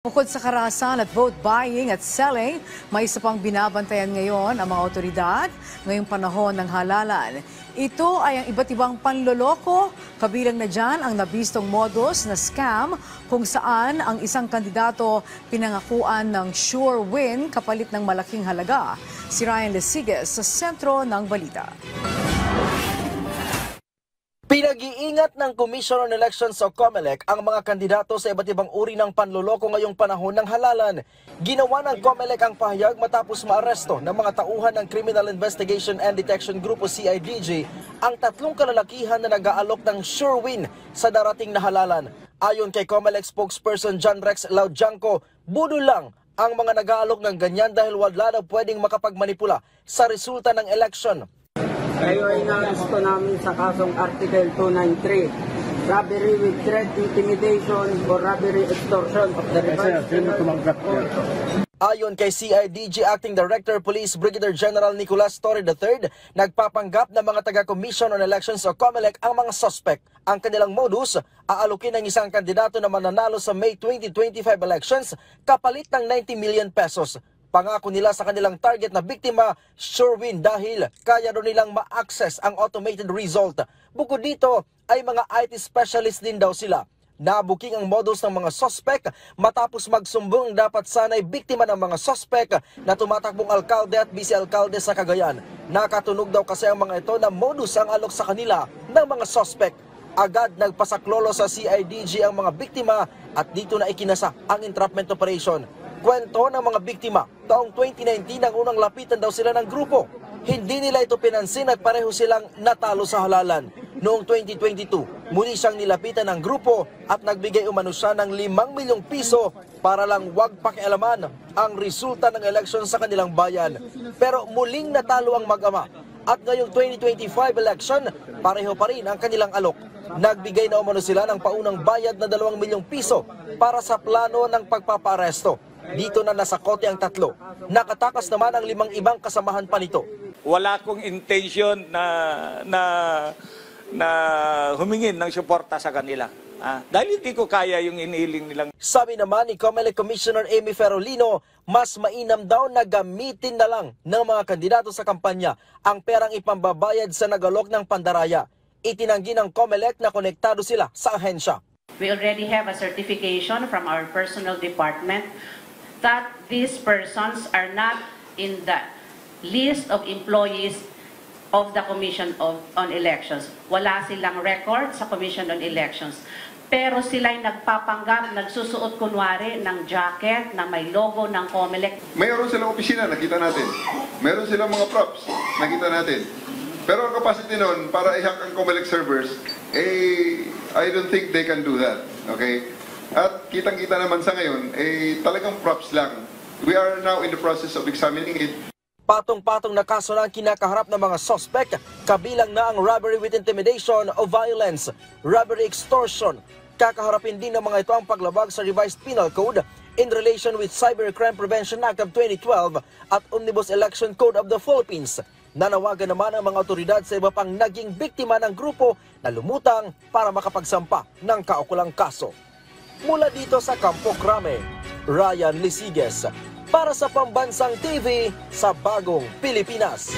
Bukod sa karahasan at vote buying at selling, may isa pang binabantayan ngayon ang mga otoridad ngayong panahon ng halalan. Ito ay ang iba't ibang panloloko, kabilang na dyan ang nabistong modus na scam kung saan ang isang kandidato pinangakuan ng sure win kapalit ng malaking halaga. Si Ryan Lesiges sa sentro ng balita. Pinag-iingat ng Commission on Elections o COMELEC ang mga kandidato sa iba't ibang uri ng panloloko ngayong panahon ng halalan. Ginawa ng COMELEC ang pahayag matapos maaresto ng mga tauhan ng Criminal Investigation and Detection Group o CIDG ang tatlong kalalakihan na nag-aalok ng sure win sa darating na halalan. Ayon kay COMELEC spokesperson John Rex Laujanco, budol lang ang mga nag-aalok ng ganyan dahil wala na pwedeng makapagmanipula sa resulta ng election. Kayo ay naaresto namin sa kasong Article 293, robbery with threat, intimidation, or robbery extortion of the revised penal code. Ayon kay CIDG Acting Director Police Brigadier General Nicolas Torre III, nagpapanggap ng mga taga-Commission on Elections o COMELEC ang mga suspect. Ang kanilang modus, aalukin ng isang kandidato na mananalo sa May 2025 elections kapalit ng 90 million pesos. Pangako nila sa kanilang target na biktima, sure win dahil kaya doon nilang ma-access ang automated result. Bukod dito ay mga IT specialist din daw sila. Nabuking ang modus ng mga suspect matapos magsumbong dapat sana'y biktima ng mga suspect na tumatakbong alkalde at vice-alkalde sa Cagayan. Nakatunog daw kasi ang mga ito na modus ang alok sa kanila ng mga suspect. Agad nagpasaklolo sa CIDG ang mga biktima at dito na ikinasa ang entrapment operation. Kwento ng mga biktima, taong 2019 ang unang lapitan daw sila ng grupo. Hindi nila ito pinansin at pareho silang natalo sa halalan. Noong 2022, muli siyang nilapitan ng grupo at nagbigay umano siya ng 5 milyong piso para lang wag pakialaman ang resulta ng eleksyon sa kanilang bayan. Pero muling natalo ang mag-ama at ngayong 2025 election, pareho pa rin ang kanilang alok. Nagbigay na umano sila ng paunang bayad na 2 milyong piso para sa plano ng pagpaparesto. Dito na nasakote ang tatlo. Nakatakas naman ang 5 ibang kasamahan pa nito. Wala akong intention na humingin ng suporta sa kanila. Dahil hindi ko kaya yung inihiling nilang. Sabi naman ni COMELEC Commissioner Amy Ferolino, mas mainam daw na gamitin na lang ng mga kandidato sa kampanya ang perang ipambabayad sa nagalok ng pandaraya. Itinanggi ng COMELEC na konektado sila sa ahensya. We already have a certification from our personnel department that these persons are not in the list of employees of the Commission on Elections. Wala silang record sa Commission on Elections. Pero sila'y nagpapanggap, nagsusuot kunwari ng jacket na may logo ng COMELEC. Mayroon silang opisina, nakita natin. Mayroon silang mga props, nakita natin. Pero ang capacity nun, para i-hack ang COMELEC servers, I don't think they can do that. Okay? At kitang-kita naman sa ngayon, talagang props lang. We are now in the process of examining it. Patong-patong na kaso na ang kinakaharap ng mga suspect, kabilang na ang robbery with intimidation o violence, robbery extortion. Kakaharapin din ng mga ito ang paglabag sa Revised Penal Code in relation with Cybercrime Prevention Act of 2012 at Omnibus Election Code of the Philippines. Nanawagan naman ang mga otoridad sa iba pang naging biktima ng grupo na lumutang para makapagsampa ng kaukulang kaso. Mula dito sa Campo Crame, Ryan Lesiges para sa Pambansang TV sa Bagong Pilipinas.